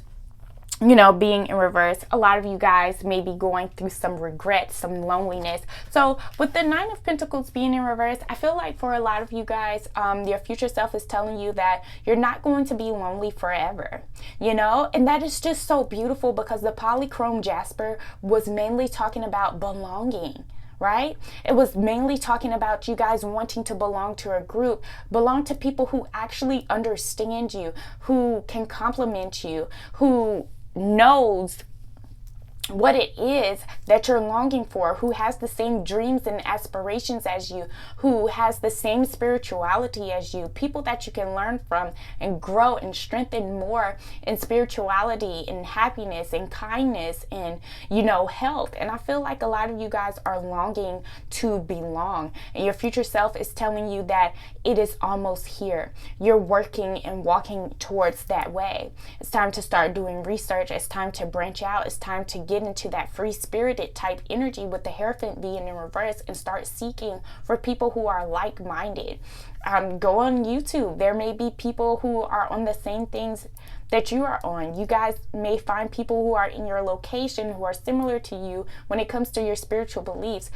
being in reverse, a lot of you guys may be going through some regret, some loneliness. So with the Nine of Pentacles being in reverse, I feel like for a lot of you guys, your future self is telling you that you're not going to be lonely forever, and that is just so beautiful, because the Polychrome Jasper was mainly talking about belonging. Right? It was mainly talking about you guys wanting to belong to a group, belong to people who actually understand you, who can compliment you, who knows what it is that you're longing for, who has the same dreams and aspirations as you, who has the same spirituality as you, people that you can learn from and grow and strengthen more in spirituality and happiness and kindness and health. And I feel like a lot of you guys are longing to belong, and your future self is telling you that it is almost here. You're working and walking towards that way. It's time to start doing research. It's time to branch out. It's time to get into that free-spirited type energy with the Hierophant being in reverse, and start seeking for people who are like-minded. Go on YouTube. There may be people who are on the same things that you are on. You guys may find people who are in your location who are similar to you when it comes to your spiritual beliefs.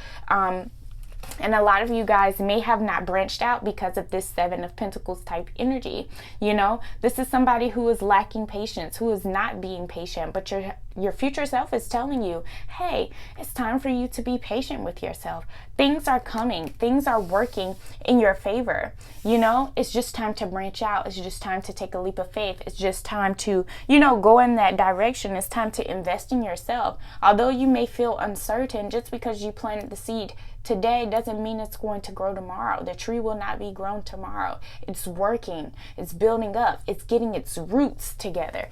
And a lot of you guys may have not branched out because of this Seven of Pentacles type energy. This is somebody who is lacking patience, who is not being patient, but your future self is telling you, hey, it's time for you to be patient with yourself. Things are coming. Things are working in your favor. It's just time to branch out. It's just time to take a leap of faith. It's just time to, go in that direction. It's time to invest in yourself. Although you may feel uncertain, just because you planted the seed today doesn't mean it's going to grow tomorrow. The tree will not be grown tomorrow. It's working, it's building up, it's getting its roots together.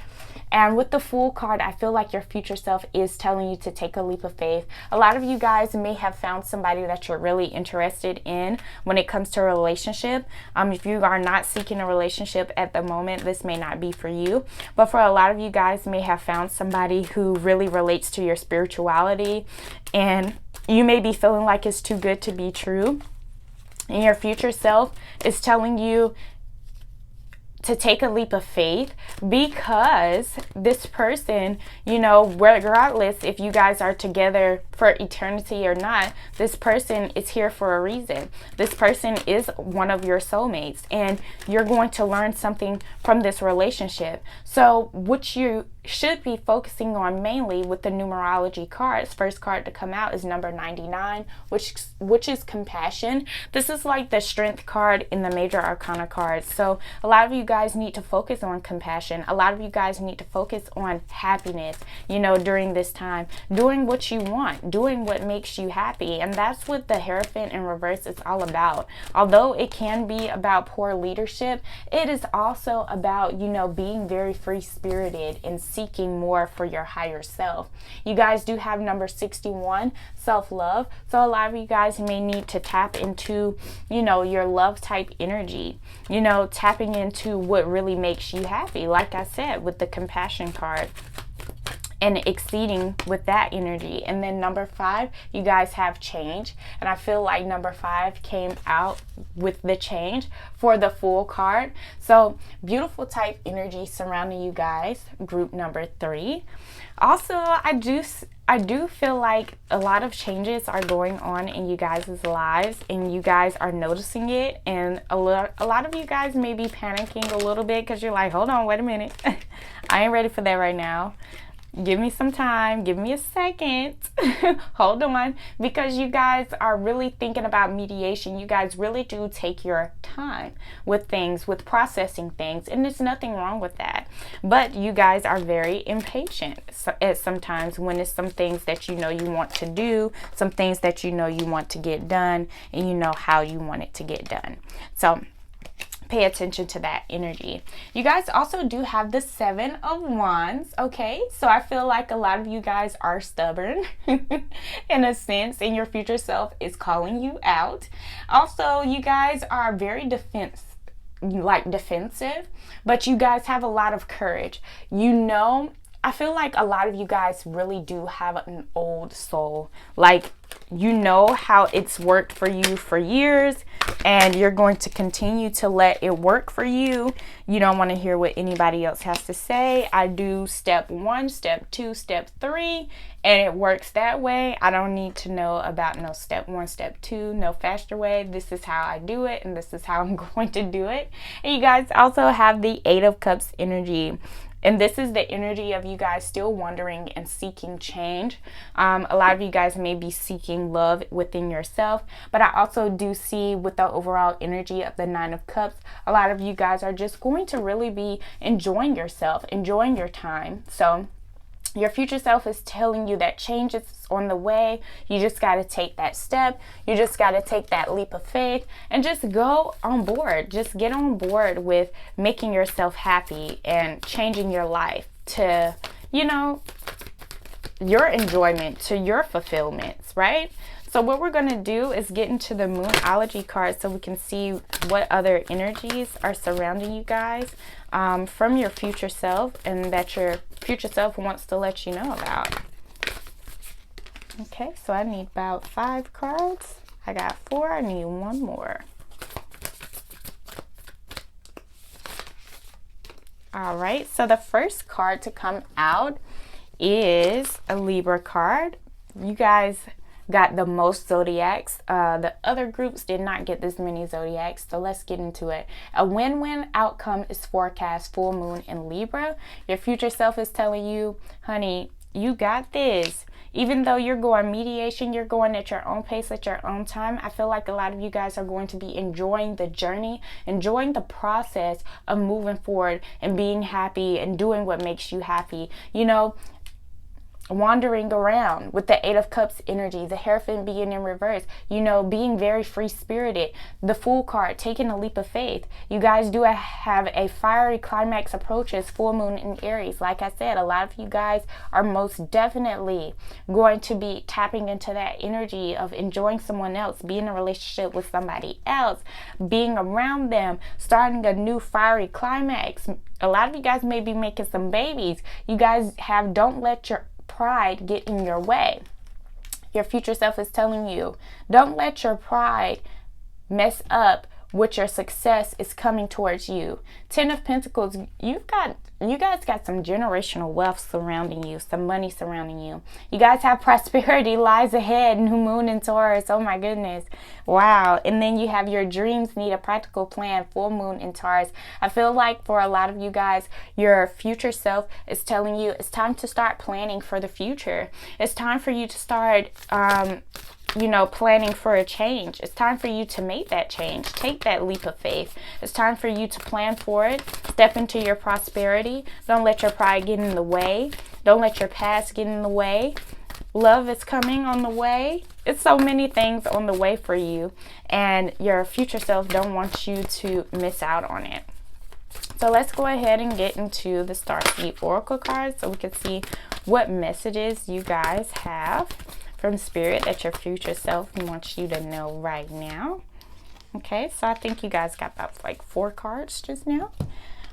And with the Fool card, I feel like your future self is telling you to take a leap of faith. A lot of you guys may have found somebody that you're really interested in when it comes to a relationship. If you are not seeking a relationship at the moment, this may not be for you. But for a lot of you guys may have found somebody who really relates to your spirituality, and you may be feeling like it's too good to be true. And your future self is telling you to take a leap of faith, because this person, regardless if you guys are together for eternity or not, this person is here for a reason. This person is one of your soulmates, and you're going to learn something from this relationship. So what you should be focusing on mainly with the numerology cards, first card to come out is number 99, which is compassion. This is like the strength card in the major arcana cards. So a lot of you guys need to focus on compassion. A lot of you guys need to focus on happiness, during this time, doing what you want, doing what makes you happy. And that's what the Hierophant in reverse is all about. Although it can be about poor leadership, it is also about, being very free-spirited and seeking more for your higher self. You guys do have number 61, self-love. So a lot of you guys may need to tap into, your love type energy, tapping into what really makes you happy. Like I said, with the compassion card, and exceeding with that energy. And then number 5, you guys have change. And I feel like number 5 came out with the change for the Fool card. So beautiful type energy surrounding you guys, group number 3. Also, I do feel like a lot of changes are going on in you guys' lives, and you guys are noticing it. And a lot of you guys may be panicking a little bit because you're like, hold on, wait a minute. I ain't ready for that right now. Give me some time, give me a second, hold on, because you guys are really thinking about mediation. You guys really do take your time with things, with processing things, and there's nothing wrong with that. But you guys are very impatient sometimes when it's some things that you want to do, some things that you want to get done, and you know how you want it to get done. So pay attention to that energy. You guys also do have the 7 of Wands, okay? So I feel like a lot of you guys are stubborn in a sense, and your future self is calling you out. Also, you guys are very defensive, but you guys have a lot of courage. I feel like a lot of you guys really do have an old soul. Like, how it's worked for you for years, and you're going to continue to let it work for you. You don't want to hear what anybody else has to say. I do step 1, step 2, step 3, and it works that way. I don't need to know about no step 1, step 2, no faster way. This is how I do it, and this is how I'm going to do it. And you guys also have the 8 of Cups energy. And this is the energy of you guys still wondering and seeking change. A lot of you guys may be seeking love within yourself, but I also do see with the overall energy of the 9 of Cups, a lot of you guys are just going to really be enjoying yourself, enjoying your time. So your future self is telling you that change is on the way. You just got to take that step. You just got to take that leap of faith and just go on board. Just get on board with making yourself happy and changing your life to, your enjoyment, to your fulfillments, right? So what we're going to do is get into the Moonology card so we can see what other energies are surrounding you guys from your future self, and that your future self wants to let you know about. Okay, so I need about 5 cards. I got 4. I need 1 more. All right, so the first card to come out is a Libra card. You guys got the most zodiacs. The other groups did not get this many zodiacs, so let's get into it. A win-win outcome is forecast, full moon in Libra. Your future self is telling you, honey, you got this. Even though you're going mediation, you're going at your own pace, at your own time. I feel like a lot of you guys are going to be enjoying the journey, enjoying the process of moving forward and being happy and doing what makes you happy. wandering around with the Eight of Cups energy, the Hierophant being in reverse, you know, being very free-spirited, the Fool card, taking a leap of faith. You guys do have a fiery climax approaches full moon in Aries. Like I said, a lot of you guys are most definitely going to be tapping into that energy of enjoying someone else, being in a relationship with somebody else, being around them, starting a new fiery climax. A lot of you guys may be making some babies. You guys have, don't let your pride get in your way. Your future self is telling you, don't let your pride mess up what your success is coming towards you. Ten of Pentacles, you guys got some generational wealth surrounding you, some money surrounding you. You guys have prosperity lies ahead, new moon in Taurus. Oh my goodness. Wow. And then you have your dreams need a practical plan, full moon in Taurus. I feel like for a lot of you guys, your future self is telling you it's time to start planning for the future. It's time for you to start planning for a change. It's time for you to make that change. Take that leap of faith. It's time for you to plan for it. Step into your prosperity. Don't let your pride get in the way. Don't let your past get in the way. Love is coming on the way. It's so many things on the way for you, and your future self don't want you to miss out on it. So let's go ahead and get into the Starseed Oracle cards so we can see what messages you guys have from Spirit that your future self wants you to know right now. Okay, so I think you guys got about like 4 cards just now.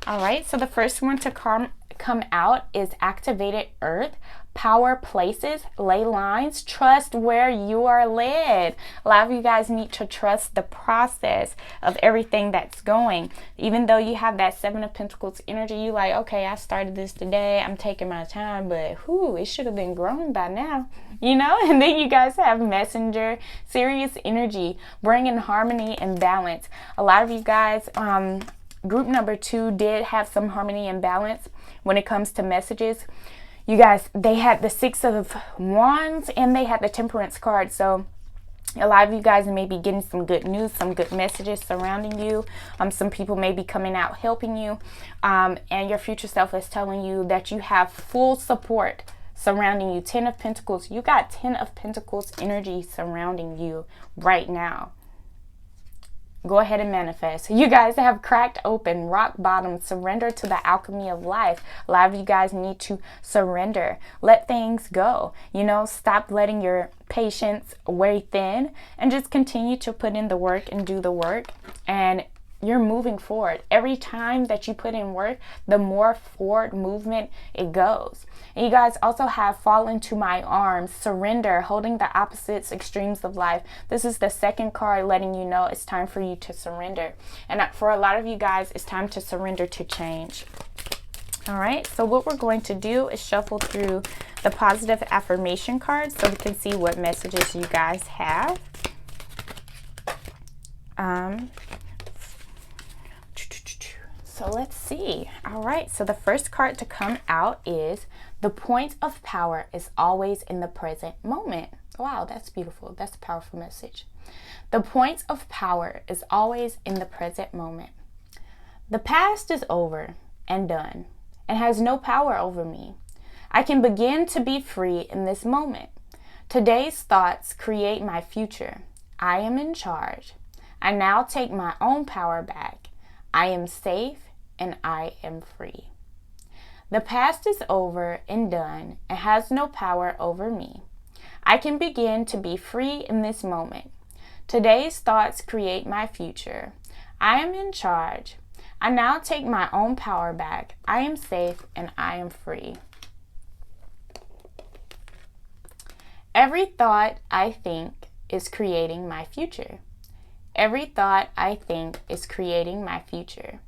All right, so the first one to come out is Activated Earth. Power places, ley lines, trust where you are led. A lot of you guys need to trust the process of everything that's going. Even though you have that Seven of Pentacles energy, you like, okay, I started this today, I'm taking my time, but it should have been grown by now, you know? And then you guys have Messenger, serious energy, bringing harmony and balance. A lot of you guys, group number 2 did have some harmony and balance when it comes to messages. You guys, they had the Six of Wands and they had the Temperance card. So a lot of you guys may be getting some good news, some good messages surrounding you. Some people may be coming out helping you. And your future self is telling you that you have full support surrounding you. 10 of Pentacles. You got 10 of Pentacles energy surrounding you right now. Go ahead and manifest. You guys have cracked open, rock bottom, surrender to the alchemy of life. A lot of you guys need to surrender. Let things go. You know, stop letting your patience wear thin and just continue to put in the work and do the work. And you're moving forward. Every time that you put in work, the more forward movement it goes. And you guys also have fall into my arms, surrender, holding the opposites extremes of life. This is the second card letting you know it's time for you to surrender. And for a lot of you guys, it's time to surrender to change. All right, so what we're going to do is shuffle through the positive affirmation cards so we can see what messages you guys have. So let's see. All right, so the first card to come out is the point of power is always in the present moment. Wow, that's beautiful. That's a powerful message. The point of power is always in the present moment. The past is over and done and has no power over me. I can begin to be free in this moment. Today's thoughts create my future. I am in charge. I now take my own power back. I am safe and I am free. The past is over and done and has no power over me. I can begin to be free in this moment. Today's thoughts create my future. I am in charge. I now take my own power back. I am safe and I am free. Every thought I think is creating my future. Every thought I think is creating my future.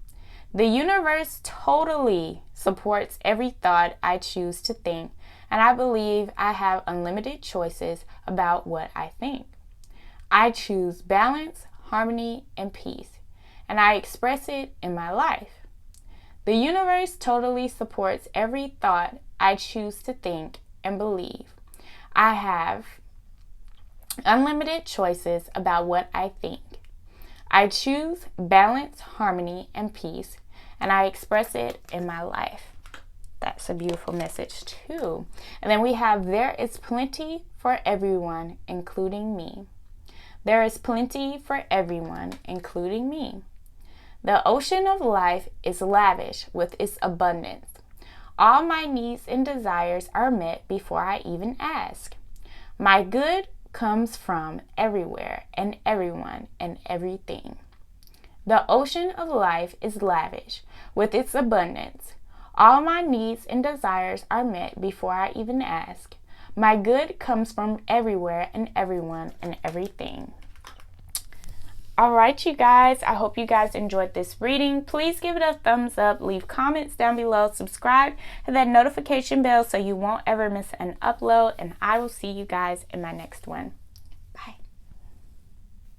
The universe totally supports every thought I choose to think, and I believe I have unlimited choices about what I think. I choose balance, harmony, and peace, and I express it in my life. The universe totally supports every thought I choose to think and believe. I have unlimited choices about what I think. I choose balance, harmony, and peace, and I express it in my life. That's a beautiful message too. And then we have, there is plenty for everyone, including me. There is plenty for everyone, including me. The ocean of life is lavish with its abundance. All my needs and desires are met before I even ask. My good comes from everywhere and everyone and everything. The ocean of life is lavish with its abundance. All my needs and desires are met before I even ask. My good comes from everywhere and everyone and everything. All right, you guys, I hope you guys enjoyed this reading. Please give it a thumbs up, leave comments down below, subscribe, hit that notification bell so you won't ever miss an upload, and I will see you guys in my next one.